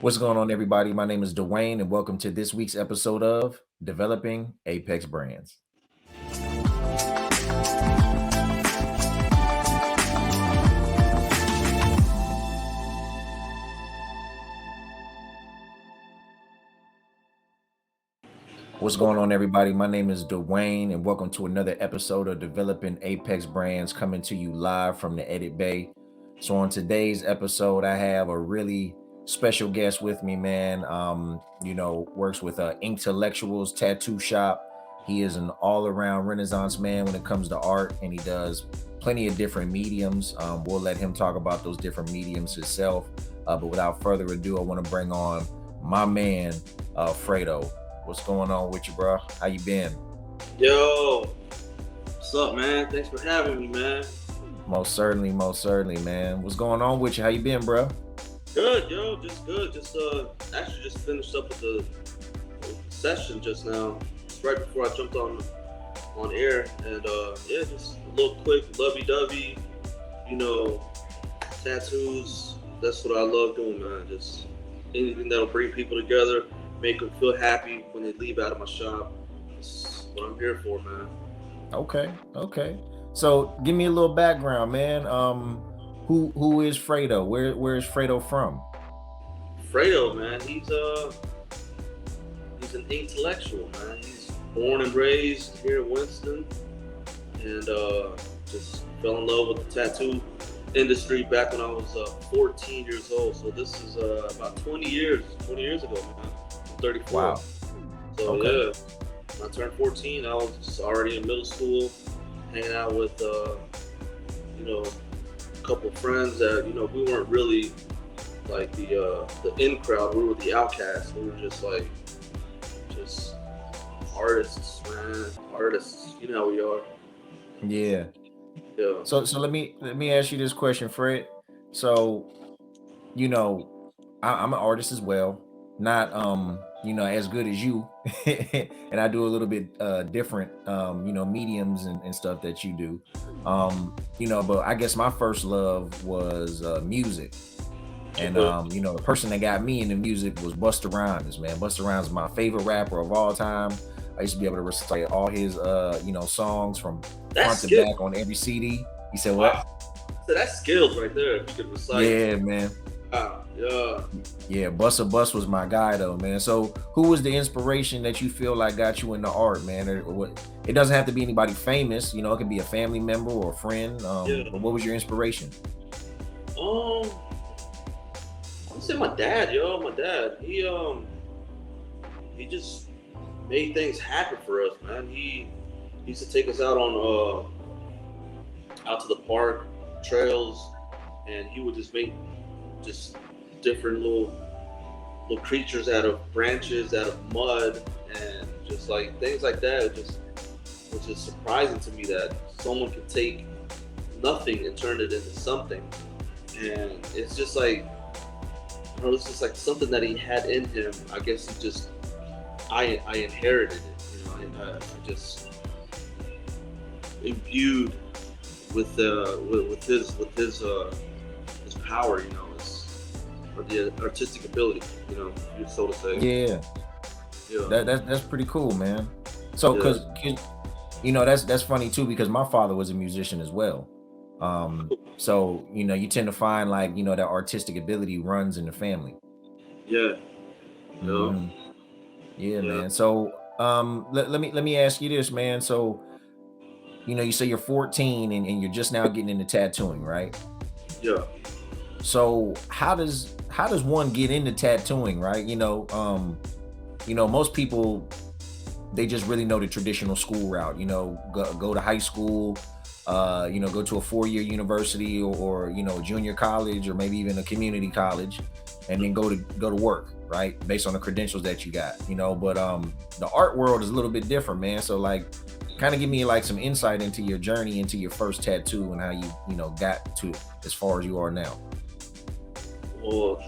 What's going on, everybody? My name is Dwayne, and welcome to this week's episode of Developing Apex Brands. What's going on, everybody? My name is Dwayne, and welcome to another episode of Developing Apex Brands coming to you live from the Edit Bay. So, on today's episode, I have a really special guest with me, man. Works with Intellectuals Tattoo Shop. He is an all-around Renaissance man when it comes to art, and he does plenty of different mediums. We'll let him talk about those different mediums himself. But without further ado, I want to bring on my man, Fredo. What's going on with you, bro? How you been? Yo, what's up, man? Thanks for having me, man. Most certainly, man. What's going on with you? How you been, bro? Good, yo, just good. Actually just finished up with the session just now. It's right before I jumped on air, and yeah, just a little quick lovey-dovey, tattoos. That's what I love doing, man. Just anything that'll bring people together, make them feel happy when they leave out of my shop. That's what I'm here for, man. Okay. So give me a little background, man. Who is Fredo? Where is Fredo from? Fredo, man, he's an intellectual, man. He's born and raised here in Winston, and just fell in love with the tattoo industry back when I was 14 years old. So this is about 20 years ago, man. I'm 34. Wow. So yeah, when I turned 14, I was already in middle school, hanging out with a couple of friends that we weren't really like the in crowd. We were the outcasts. We were just artists, man. Artists. You know how we are. Yeah. Yeah. So let me ask you this question, Fred. So, I'm an artist as well. Not as good as you. And I do a little bit different mediums and stuff that you do. But I guess my first love was music. And the person that got me into music was Busta Rhymes, man. Busta Rhymes is my favorite rapper of all time. I used to be able to recite all his songs from front to back on every CD. You said what? Wow. So that's skills right there. If you could recite. Yeah, man. Yeah. Yeah, Busta Bus was my guy though, man. So who was the inspiration that you feel like got you into art, man? Or what? It doesn't have to be anybody famous, it could be a family member or a friend. But what was your inspiration? I would say my dad, yo. My dad. He just made things happen for us, man. He used to take us out to the park, trails, and he would just make just different little creatures out of branches, out of mud, and just like things like that. It just was just surprising to me that someone could take nothing and turn it into something. And it's just like, it's just like something that he had in him. I guess I inherited it. I just imbued with his power, or the artistic ability, so to say. Yeah. That's pretty cool, man. So, because that's funny too, because my father was a musician as well. So you tend to find like that artistic ability runs in the family. Yeah. Mhm. Yeah, man. So let me ask you this, man. So you say you're 14 and you're just now getting into tattooing, right? Yeah. So how does one get into tattooing, right? Most people, they just really know the traditional school route, go to high school, go to a 4-year university or junior college or maybe even a community college, and then go to work, right? Based on the credentials that you got, but the art world is a little bit different, man. So like kind of give me like some insight into your journey into your first tattoo and how you got to as far as you are now. Well,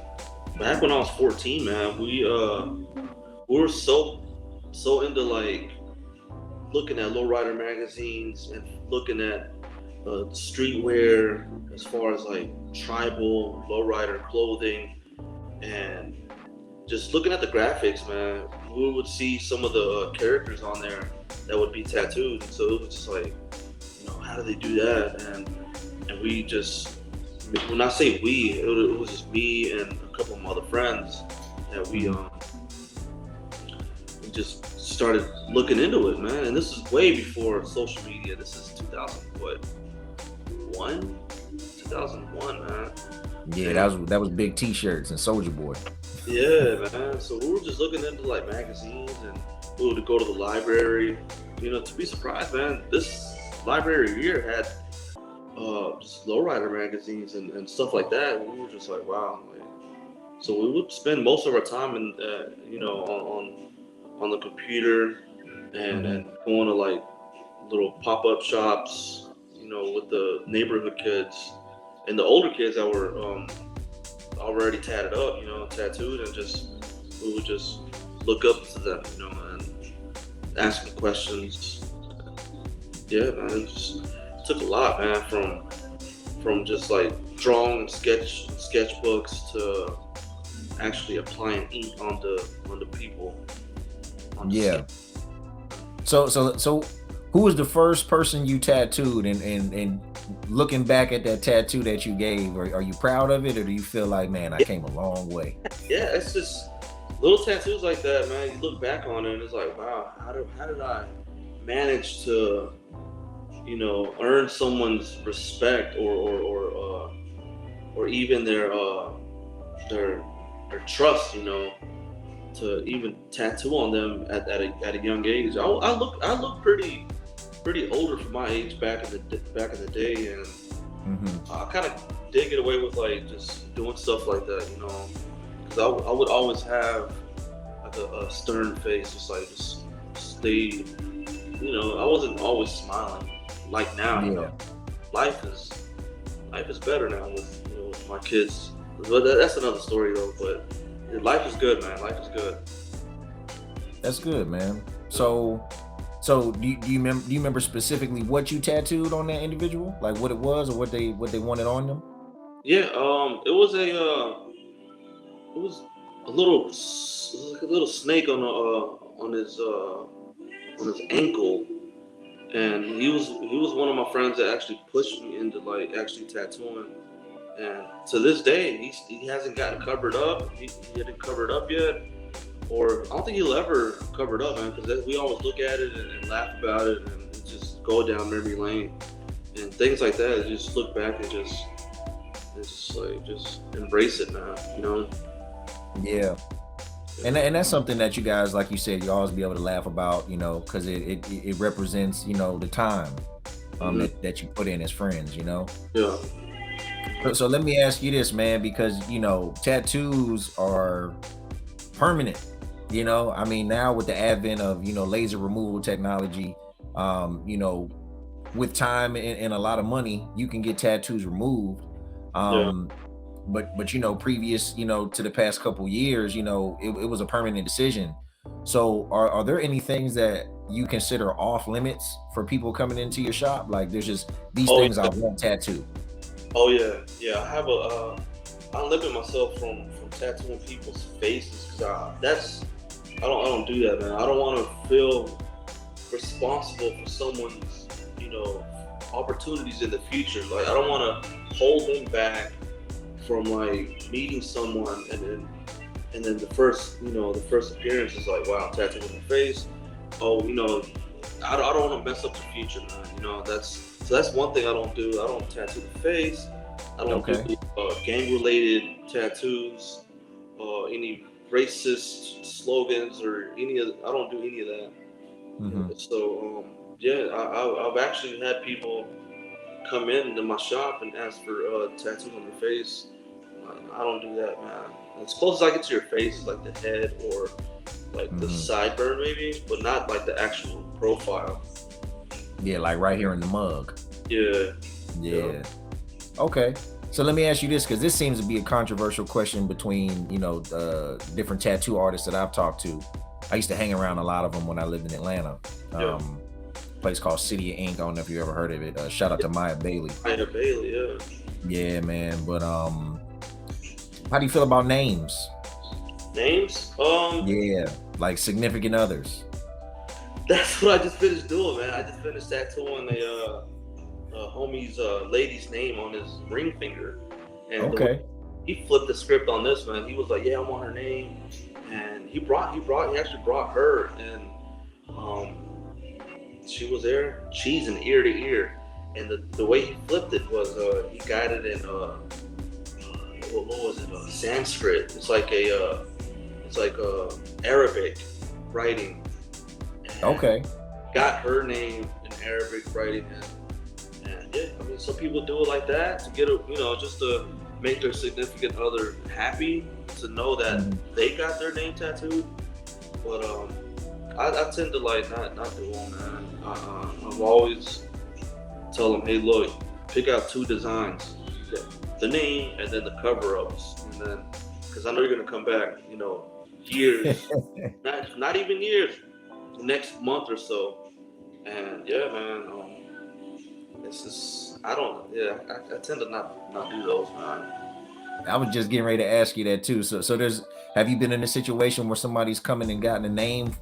back when I was 14, man, we were so into like looking at lowrider magazines and looking at streetwear as far as like tribal lowrider clothing, and just looking at the graphics, man, we would see some of the characters on there that would be tattooed. So it was just like, how do they do that? And we just, when I say we, it was just me and a couple of my other friends that we just started looking into it, man. And this is way before social media. This is 2001, man. Yeah, that was big T-shirts and Soldier Boy. Yeah, man. So we were just looking into like magazines, and we would go to the library. To be surprised, man, this library here had just lowrider magazines and stuff like that. And we were just like, wow. So we would spend most of our time on the computer and going to like little pop-up shops, with the neighborhood kids and the older kids that were already tatted up, tattooed, and we would just look up to them, and ask them questions. Yeah, man, it took a lot, man, from just like drawing sketchbooks to actually applying ink on the people. Yeah. So who was the first person you tattooed, and looking back at that tattoo that you gave, are you proud of it, or do you feel like, man, I came a long way? Yeah, it's just little tattoos like that, man. You look back on it and it's like, wow, how did I manage to, earn someone's respect or even their trust, to even tattoo on them at a young age. I look pretty older for my age back in the day, and I kind of did get away with like just doing stuff like that, because I would always have like a stern face, just stay, I wasn't always smiling like now. Life is better now with my kids. But that's another story though. But life is good, man. Life is good. That's good, man. So do you remember specifically what you tattooed on that individual? Like what it was, or what they wanted on them? Yeah, it was a little snake on his ankle, and he was one of my friends that actually pushed me into like actually tattooing. And to this day, he hasn't gotten covered up. He didn't cover it up yet, or I don't think he'll ever cover it up, man. Because we always look at it and laugh about it and just go down memory lane and things like that. Just look back and just embrace it, man. Yeah. And that's something that you guys, like you said, you always be able to laugh about, because it represents, the time that you put in as friends, Yeah. So let me ask you this, man, because tattoos are permanent. I mean, now with the advent of laser removal technology, with time and a lot of money, you can get tattoos removed. But previous to the past couple years, it was a permanent decision. So are there any things that you consider off limits for people coming into your shop? Like there's just these things I want tattooed. Oh yeah. I have I limit myself from tattooing people's faces, because I don't do that, man. I don't want to feel responsible for someone's opportunities in the future. Like I don't want to hold them back from like meeting someone, and then the first appearance is like, wow, tattoo on the face. Oh, I don't want to mess up the future, man. That's one thing I don't do. I don't tattoo the face. I don't do gang-related tattoos, any racist slogans or I don't do any of that. So I've actually had people come into my shop and ask for tattoos on their face. I don't do that, man. As close as I get to your face is like the head or like the sideburn maybe, but not like the actual profile. Yeah, like right here in the mug. Yeah. Okay. So let me ask you this, because this seems to be a controversial question between, different tattoo artists that I've talked to. I used to hang around a lot of them when I lived in Atlanta. A place called City of Ink. I don't know if you ever heard of it. Shout out to Maya Bailey. Maya Bailey, yeah. Yeah, man. But how do you feel about names? Names? Yeah, like significant others. That's what I just finished doing, man. I just finished tattooing a homie's lady's name on his ring finger, and the way Okay. he flipped the script on this, man, he was like, "Yeah, I want her name," and he actually brought her, and she was there, cheesing ear to ear, and the way he flipped it was he got it in what was it? Sanskrit. It's like Arabic writing. And Okay. got her name in Arabic writing, and yeah, I mean, some people do it like that to get a, just to make their significant other happy, to know that Mhm. they got their name tattooed. But I tend to like not do them, man. I've always tell them, hey, look, pick out two designs, the name and then the cover ups, and then because I know you're gonna come back, years, not even years, the next month or so, and yeah, man, it's just I don't, yeah, I tend to not do those, man. I was just getting ready to ask you that too. So have you been in a situation where somebody's coming and gotten a name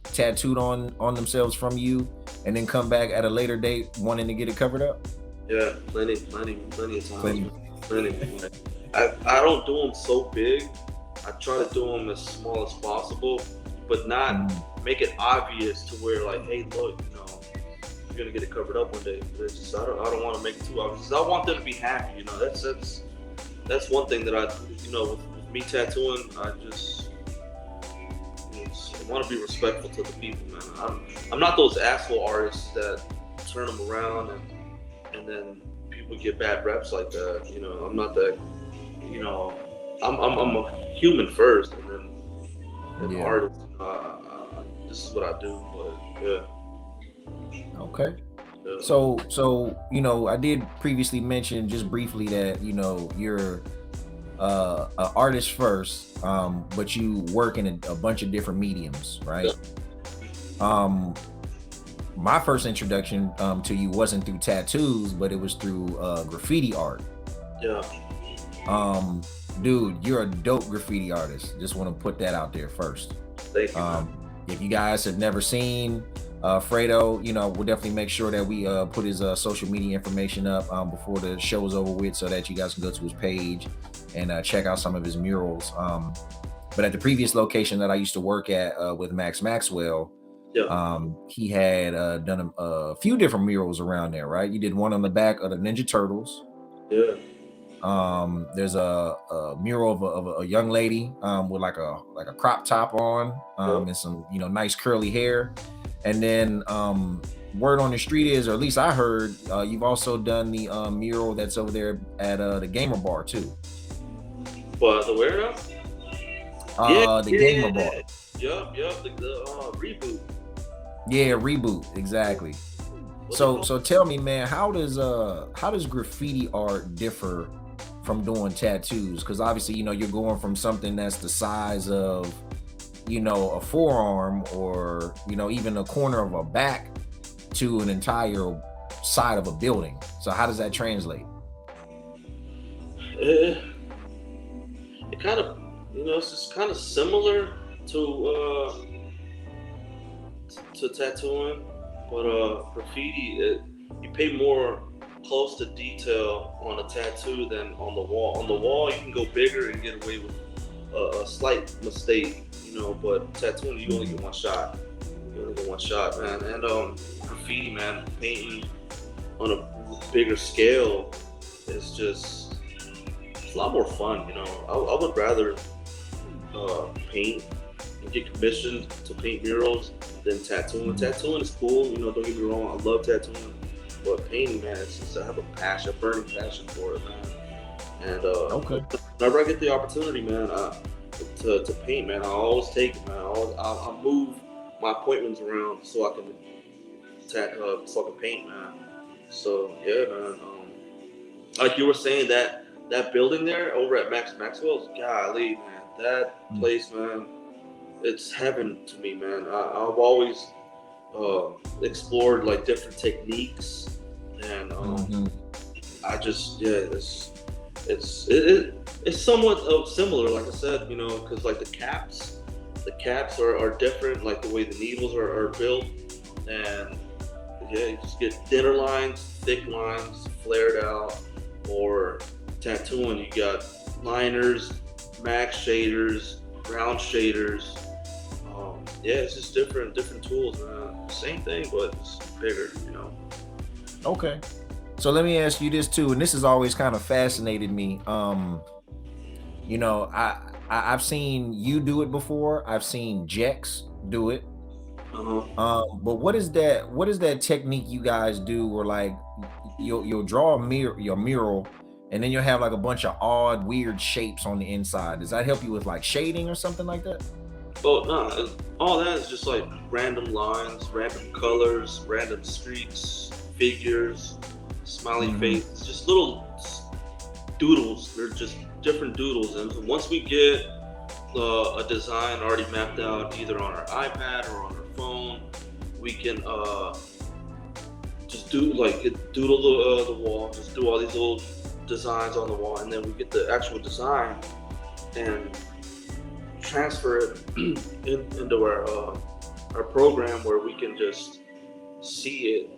tattooed on themselves from you and then come back at a later date wanting to get it covered up? Yeah, plenty of times, Plenty. man. Plenty. I don't do them so big. I try to do them as small as possible, but not Mhm. make it obvious to where like, hey, look, you're gonna get it covered up one day. It's just, I don't want to make it too obvious. I want them to be happy. That's one thing that with me tattooing, I just I want to be respectful to the people, man. I'm not those asshole artists that turn them around and then people get bad reps like that. I'm not that. I'm a human first, and then an Yeah. artist. This is what I do, but yeah. Okay. Yeah. So I did previously mention just briefly that you're an artist first, but you work in a bunch of different mediums, right? Um, my first introduction to you wasn't through tattoos, but it was through graffiti art. Yeah. Um, Dude, you're a dope graffiti artist. Just want to put that out there first. Thank you, man. If you guys have never seen Fredo, we'll definitely make sure that we put his social media information up before the show is over with, so that you guys can go to his page and check out some of his murals. But at the previous location that I used to work at with Max Maxwell, Yeah. he had done a few different murals around there, right? You did one on the back of the Ninja Turtles. Yeah. There's a mural of a young lady with like a crop top on Yeah. and some nice curly hair. And then word on the street is, or at least I heard, you've also done the mural that's over there at the Gamer Bar too. But the where now? The Gamer Bar. Yup. The reboot. Yeah, reboot, exactly. So tell me, man, how does graffiti art differ from doing tattoos? Because obviously, you're going from something that's the size of a forearm, or even a corner of a back, to an entire side of a building. So how does that translate? It kind of, it's just kind of similar to tattooing, but graffiti, you pay more close to detail on a tattoo than on the wall. On the wall, you can go bigger and get away with a slight mistake, but tattooing, you only get one shot. Man. And graffiti, man, painting on a bigger scale is just, it's a lot more fun, I would rather paint and get commissioned to paint murals than tattooing. Tattooing is cool, don't get me wrong, I love tattooing, but painting, man, it's just, I have a burning passion for it, man. And Okay. whenever I get the opportunity, man, to paint, man, I always take it, man. I'll move my appointments around so I can paint, man. So yeah, man. Like you were saying, that building there over at Maxwell's, golly, man, that place, man, it's heaven to me, man. I've always explored like different techniques, and I just, It's somewhat of similar, like I said, because like the caps are different, like the way the needles are built, and yeah, you just get thinner lines, thick lines, flared out, or tattooing. You got liners, max shaders, round shaders. Yeah, it's just different tools, man. Same thing, but it's bigger. Okay. So let me ask you this too, and this has always kind of fascinated me. You know, I've seen you do it before. I've seen Jex do it. Uh-huh. But what is that? What is that technique you guys do? Where like you'll draw your mural, and then you'll have like a bunch of odd, weird shapes on the inside. Does that help you with like shading or something like that? Oh no, all that is just like random lines, random colors, random streaks, figures, smiley Hmm. faces, just little doodles. They're just different doodles, and once we get a design already mapped out, either on our iPad or on our phone, we can just do like doodle the wall, just do all these little designs on the wall, and then we get the actual design and transfer it into our program where we can just see it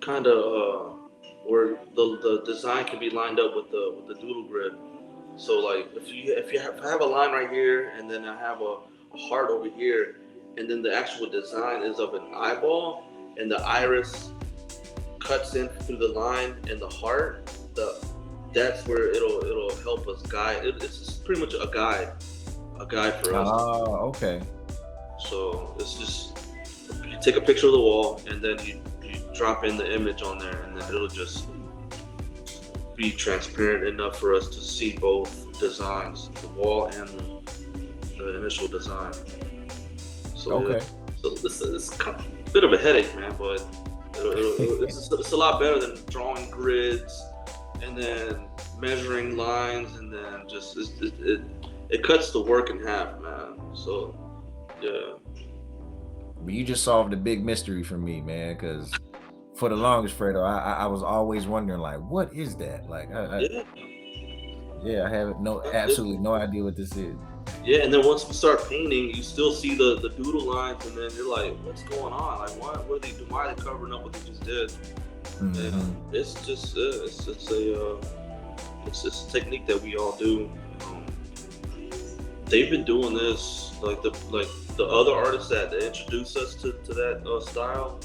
kind of where the design can be lined up with the doodle grid. So like if I have a line right here and then I have a heart over here, and then the actual design is of an eyeball, and the iris cuts in through the line and the heart, the that's where it'll help us guide. It's pretty much a guide for us. Oh, okay. So it's just you take a picture of the wall and then you drop in the image on there, and then it'll just be transparent enough for us to see both designs, the wall and the initial design. So yeah, Okay. so this kind of a bit of a headache, man, but it's a lot better than drawing grids and then measuring lines, and then just it cuts the work in half, man. So yeah, But you just solved a big mystery for me, man. Because for the longest, Fredo, I was always wondering, like, what is that? Like, yeah, yeah, I have absolutely no idea what this is. yeah. And then once we start painting, you still see the doodle lines, and then you're like, what's going on? Like, what are they doing? Why are they covering up what they just did? And Hmm. it's just it's this technique that we all do. Um, they've been doing this like the other artists that introduced us to that style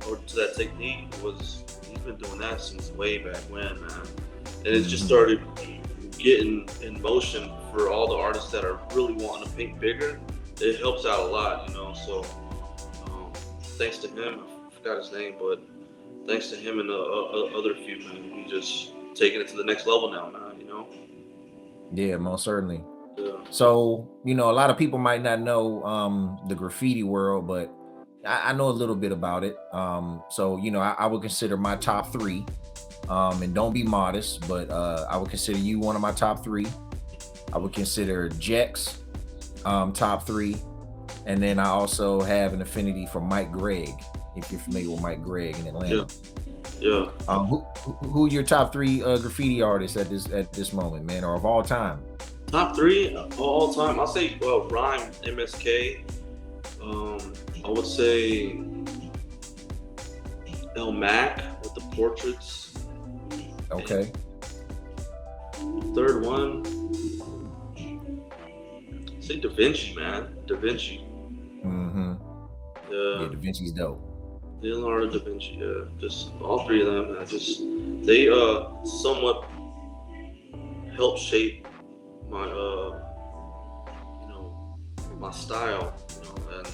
or to that technique was he's been doing that since way back when, man. And it just Hmm. started getting in motion for all the artists that are really wanting to paint bigger. It helps out a lot. So um, thanks to him, I forgot his name, but thanks to him and the other few, man, we just taking it to the next level now, man. Yeah, most certainly. Yeah. So, a lot of people might not know the graffiti world, but I know a little bit about it. So, I would consider my top three. And don't be modest, but I would consider you one of my top three. I would consider Jex top three. And then I also have an affinity for Mike Gregg, if you're familiar with Mike Gregg in Yeah. Atlanta. Yeah. Who are your top three graffiti artists at this moment, man, or of all time? Top three all time. I'll say Rhyme MSK. I would say El Mac with the portraits. Okay. Third one, say Da Vinci, man. Da Vinci. Mm-hmm. Yeah, Yeah. Da Vinci's dope. Leonardo da Vinci. Yeah. Just all three of them. They somewhat help shape my you know my style. And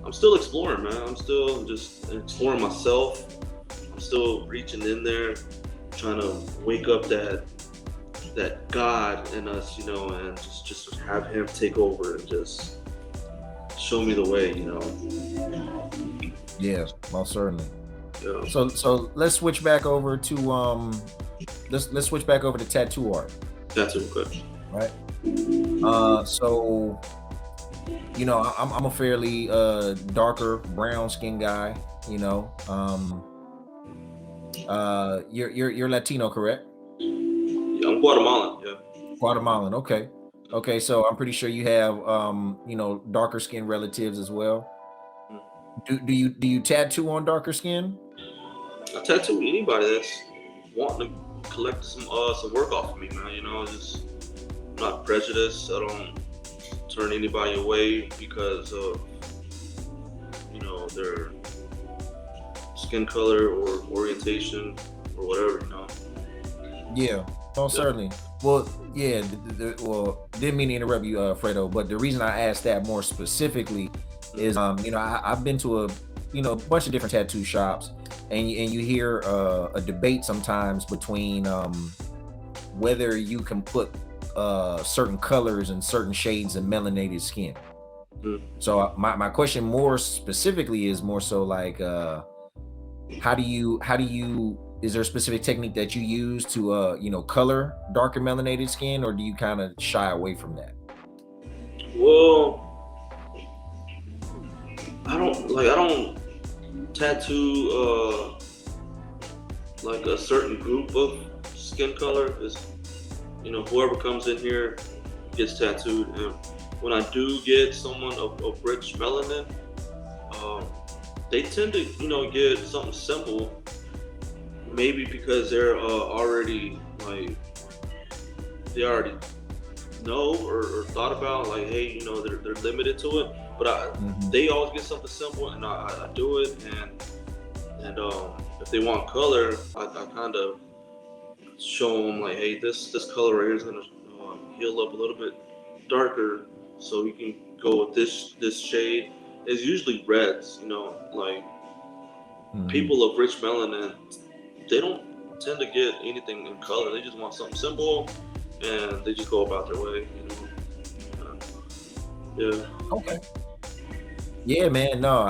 I'm still exploring, man. I'm still just exploring myself. I'm still reaching in there, trying to wake up that God in us, and just have Him take over and just show me the way. Yeah, most certainly. Yeah, So let's switch back over to let's switch back over to tattoo art, that's it. Good. right? So I'm a fairly darker brown skin guy. You're Latino, correct? I'm Guatemalan. Yeah. Guatemalan. Okay. Okay. So I'm pretty sure you have darker skinned relatives as well. Mm. Do you tattoo on darker skin? I tattoo anybody that's wanting to collect some work off of me, man. You know, just not prejudiced. I don't turn anybody away because of their skin color or orientation or whatever. You know. Yeah. Oh, certainly. Well, yeah. Well, didn't mean to interrupt you, Fredo, but the reason I asked that more specifically is, I've been to a bunch of different tattoo shops, and you hear a debate sometimes between whether you can put certain colors and certain shades of melanated skin. Mm. So my question more specifically is more so like, how do you is there a specific technique that you use to color darker melanated skin, or do you kind of shy away from that? Well, I don't tattoo like a certain group of skin color. Is whoever comes in here gets tattooed, and when I do get someone of rich melanin, they tend to get something simple, maybe because they're already like they already know or thought about, like, hey, they're limited to it, but they always get something simple, and I do it, and if they want color, I kind of show them, like, hey, this color right here is gonna heal up a little bit darker, so you can go with this shade. It's usually reds, like people of rich melanin, they don't tend to get anything in color. They just want something simple, and they just go about their way, Yeah. Okay. Yeah, man. No,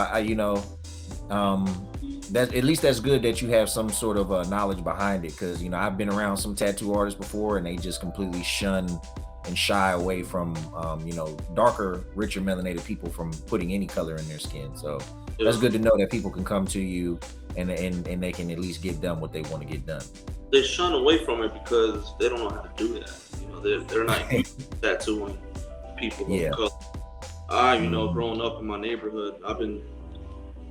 that at least that's good that you have some sort of knowledge behind it, because I've been around some tattoo artists before, and they just completely shun and shy away from darker, richer melanated people from putting any color in their skin. So that's good to know that people can come to you and they can at least get done what they want to get done. They shun away from it because they don't know how to do that. They're not tattooing people of color. Growing up in my neighborhood, I've been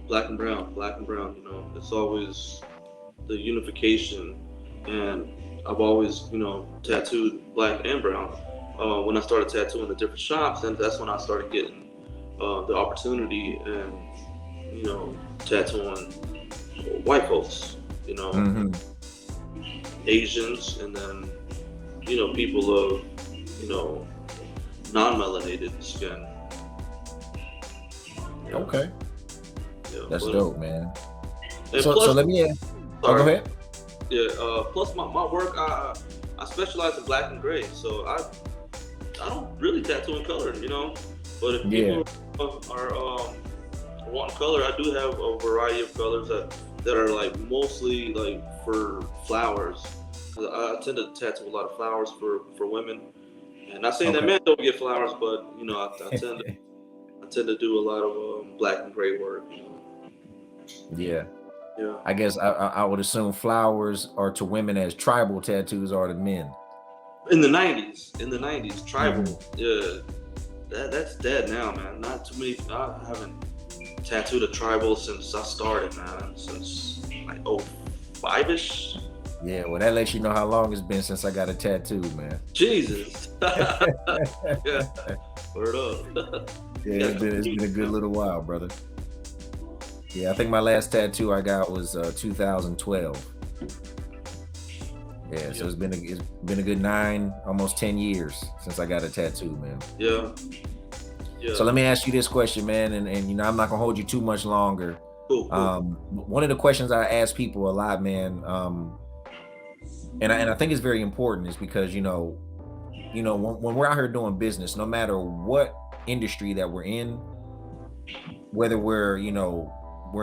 black and brown. It's always the unification, and I've always tattooed black and brown. When I started tattooing the different shops, and that's when I started getting the opportunity and tattooing white folks, Asians, and then people of non-melanated skin. Yeah. Okay. Yeah, that's dope, man. So let me ask. Go ahead. Yeah. Plus my work, I specialize in black and gray, so I don't really tattoo in color, But if people are wanting color, I do have a variety of colors that are like mostly like for flowers. I tend to tattoo a lot of flowers for women, and not saying that men don't get flowers, but I tend to do a lot of black and gray work. Yeah. Yeah. I guess I would assume flowers are to women as tribal tattoos are to men. In the 90s, tribal. Yeah. That's dead now, man. Not too many. I haven't tattooed a tribal since I started, man. Since like 05-ish. Yeah, well, that lets you know how long it's been since I got a tattoo, man. Jesus. Yeah. Word up. Yeah, it's been a good little while, brother. Yeah, I think my last tattoo I got was 2012. Yeah, so it's been a good 9, almost 10 years since I got a tattoo, man. Yeah. Yeah. So let me ask you this question, man, and I'm not gonna hold you too much longer. Cool. One of the questions I ask people a lot, man, and I think it's very important, is because when we're out here doing business, no matter what industry that we're in, whether we're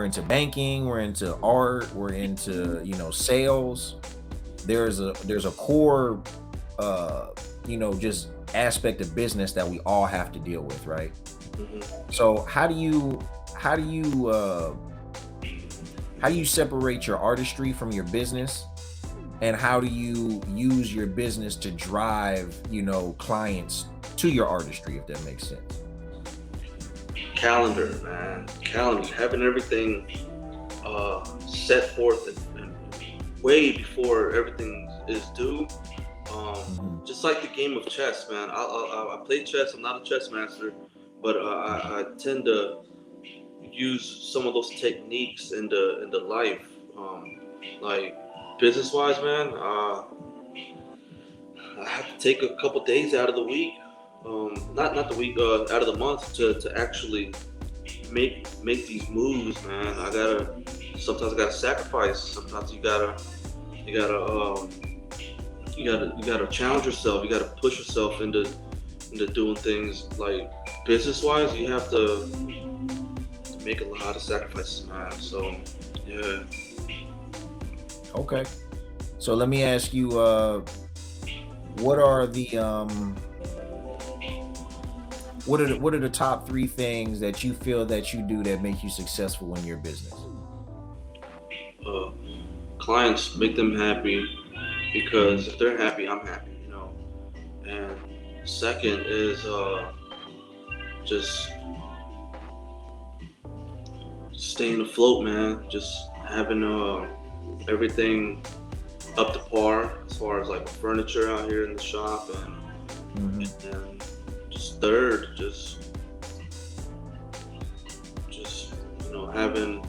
into banking, we're into art, we're into sales, there's a core just aspect of business that we all have to deal with, right? Mm-hmm. So how do you separate your artistry from your business, and how do you use your business to drive, clients to your artistry, if that makes sense? Calendar, man. Calendar. Having everything set forth and way before everything is due. Hmm. Just like the game of chess, man. I play chess. I'm not a chess master, but I tend to use some of those techniques into life. Like business wise, man. I have to take a couple days out of the week, not the week, out of the month to actually make these moves, man. Sometimes I gotta sacrifice. Sometimes you gotta you gotta challenge yourself. You gotta push yourself into doing things like business wise. You have to make a lot of sacrifices, man. So yeah. Okay. So let me ask you, what are the what are the top three things that you feel that you do that make you successful in your business? Uh, Clients make them happy because if they're happy, I'm happy, you know. And second is just staying afloat, man. Just having everything up to par as far as like furniture out here in the shop, Hmm. and just third, just having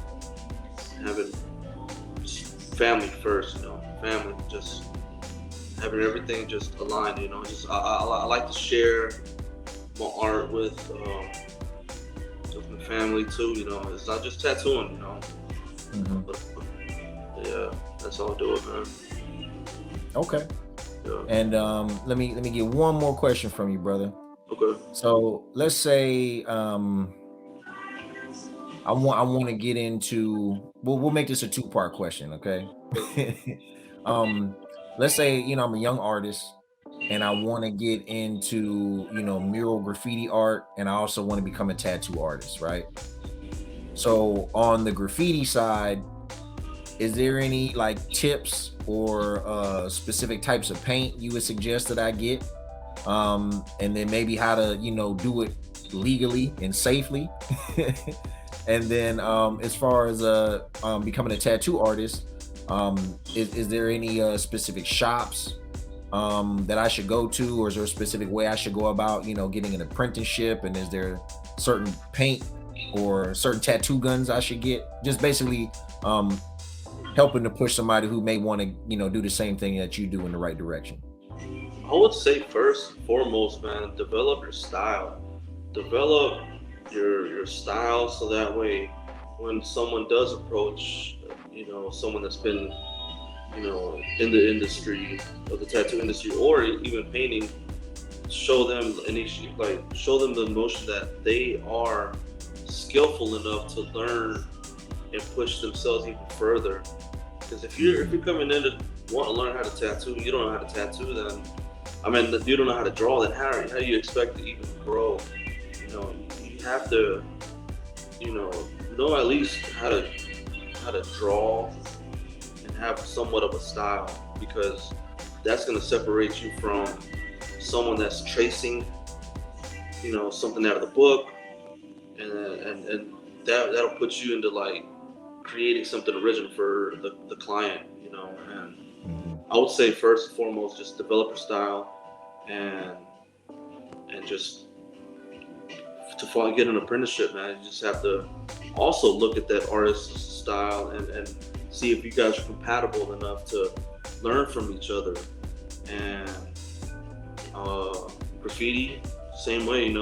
family first, you know, family, just having everything just aligned, you know. Just I like to share my art with my family too, you know. It's not just tattooing, you know. Hmm. But yeah, that's how I do it, man. Okay. Yeah. And let me get one more question from you, brother. Okay. So let's say I want to get into, we'll make this a two-part question, okay? um let's say, I'm a young artist and I want to get into, mural graffiti art, and I also want to become a tattoo artist, right? So on the graffiti side, is there any like tips or specific types of paint you would suggest that I get? And then maybe how to, do it legally and safely. And then as far as becoming a tattoo artist, is there any specific shops that I should go to, or is there a specific way I should go about, getting an apprenticeship? And is there certain paint or certain tattoo guns I should get? Just basically um, helping to push somebody who may want to, do the same thing that you do in the right direction. I would say first and foremost, man, develop your style. Develop your style so that way when someone does approach, someone that's been, in the industry of the tattoo industry or even painting, show them show them the notion that they are skillful enough to learn and push themselves even further. Because if you're coming in to want to learn how to tattoo, and you don't know how to tattoo, then I mean, you don't know how to draw, then how do you expect to even grow? You have to, know at least how to draw and have somewhat of a style, because that's going to separate you from someone that's tracing, something out of the book, and that'll put you into like creating something original for the client, and Mhm. I would say first and foremost, just develop your style and just get an apprenticeship, man. You just have to also look at that artist's style and see if you guys are compatible enough to learn from each other. And graffiti, same way,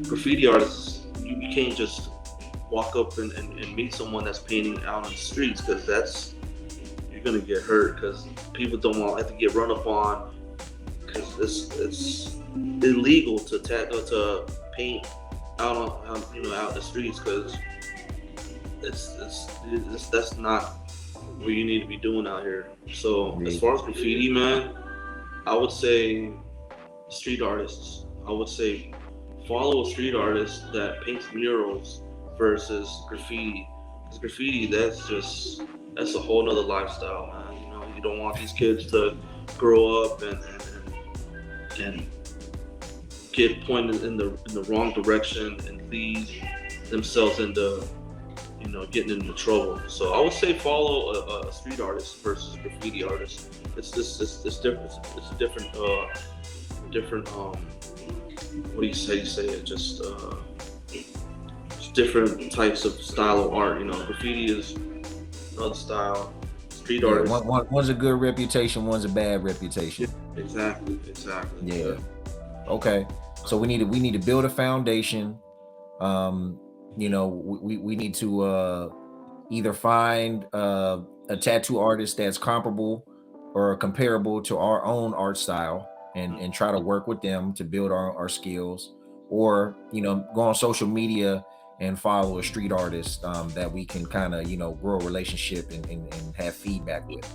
graffiti artists, you can't just walk up and meet someone that's painting out on the streets, because you're gonna get hurt, because people don't want to get run up on, because it's illegal to paint out out in the streets, because that's not what you need to be doing out here. So as Agreed. far as graffiti, man, I would say street artists. I would say follow a street artist that paints murals versus graffiti. Because graffiti, that's just that's a whole nother lifestyle, man. You know, you don't want these kids to grow up and get pointed in the wrong direction and lead themselves into, you know, getting into trouble. So I would say follow a street artist versus graffiti artist. It's different. It's a different what do you say? You say it just different types of style of art. You know, graffiti is another style. Street artist. One's a good reputation, one's a bad reputation. Yeah, exactly. Yeah. Okay. So we need to build a foundation. You know, we need to either find a tattoo artist that's comparable or comparable to our own art style and try to work with them to build our skills, or, you know, go on social media and follow a street artist that we can kind of, you know, grow a relationship and have feedback with.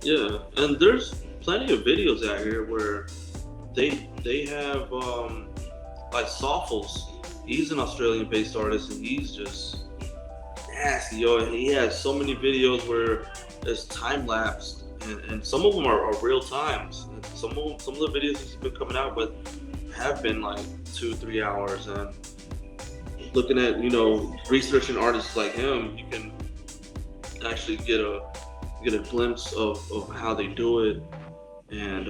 Yeah, and there's plenty of videos out here where they have like Soffles. He's an Australian-based artist, and he's just nasty, yo. He has so many videos where it's time-lapsed, and some of them are real times. And some of the videos he's been coming out with have been like 2-3 hours. And looking at, you know, researching artists like him, you can actually get a glimpse of how they do it. And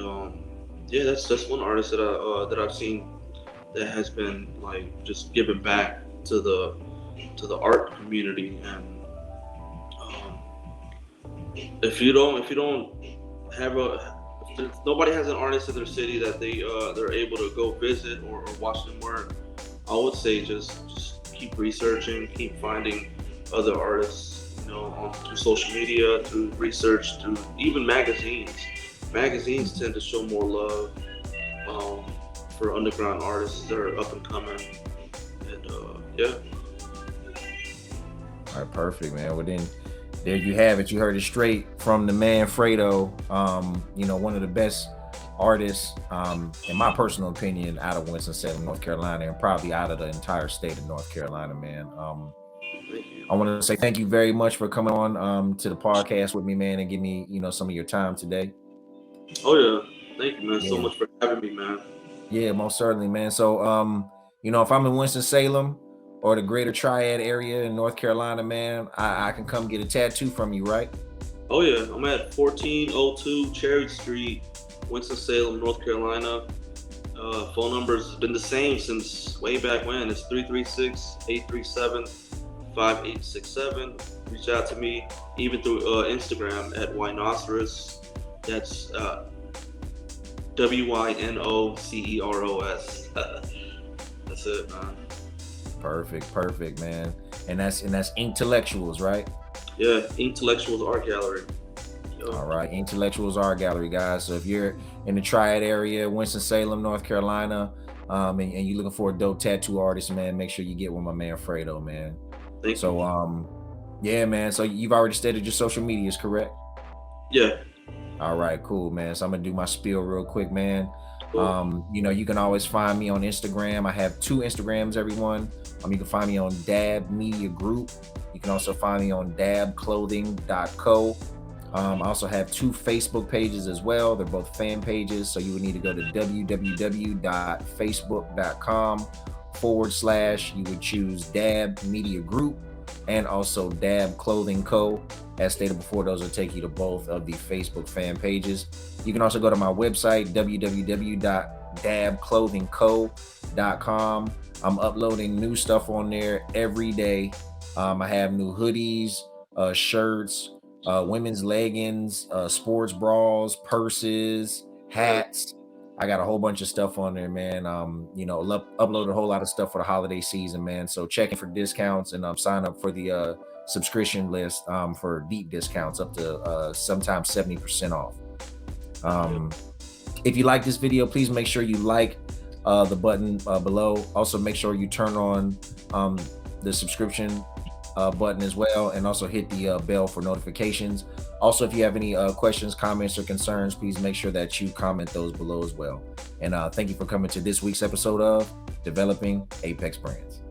yeah, that's one artist that I've seen that has been like just giving back to the art community. And if nobody has an artist in their city that they're able to go visit or watch them work, I would say just keep researching, keep finding other artists, you know, through social media, through research, through even magazines. Magazines tend to show more love for underground artists that are up and coming. And yeah. All right, perfect, man. Well, then there you have it. You heard it straight from the man Fredo. You know, one of the best artists, in my personal opinion, out of Winston-Salem, North Carolina, and probably out of the entire state of North Carolina, man. I want to say thank you very much for coming on to the podcast with me, man, and give me, you know, some of your time today. Oh yeah, thank you, man, so much for having me, man. Yeah, most certainly, man. So, you know, if I'm in Winston-Salem or the greater Triad area in North Carolina, man, I can come get a tattoo from you, right? Oh yeah, I'm at 1402 Cherry Street, Winston-Salem, North Carolina. Phone number's been the same since way back when. It's 336-837-5867. Reach out to me, even through Instagram at Wynoceros. That's WYNOCEROS. That's it, man. Perfect, man. And that's Intellectuals, right? Yeah, Intellectuals Art Gallery. Yep. All right, Intellectuals Art Gallery, guys. So if you're in the Triad area, Winston-Salem, North Carolina, and you're looking for a dope tattoo artist, man, make sure you get with my man Fredo, man. Thank you. So yeah, man. So you've already stated your social medias, correct? Yeah. All right, cool, man. So I'm gonna do my spiel real quick, man. Cool. You know, you can always find me on Instagram. I have 2 Instagrams, everyone. You can find me on Dab Media Group. You can also find me on dabclothing.co. I also have 2 Facebook pages as well. They're both fan pages. So you would need to go to www.facebook.com/ you would choose Dab Media Group and also Dab Clothing Co. As stated before, those will take you to both of the Facebook fan pages. You can also go to my website, www.dabclothingco.com. I'm uploading new stuff on there every day. I have new hoodies, shirts, women's leggings, sports bras, purses, hats. I got a whole bunch of stuff on there, man. You know, upload a whole lot of stuff for the holiday season, man. So check in for discounts and sign up for the subscription list for deep discounts up to sometimes 70% off. If you like this video, please make sure you like the button below. Also make sure you turn on the subscription button as well, and also hit the bell for notifications. Also, if you have any questions, comments, or concerns, please make sure that you comment those below as well. And thank you for coming to this week's episode of Developing Apex Brands.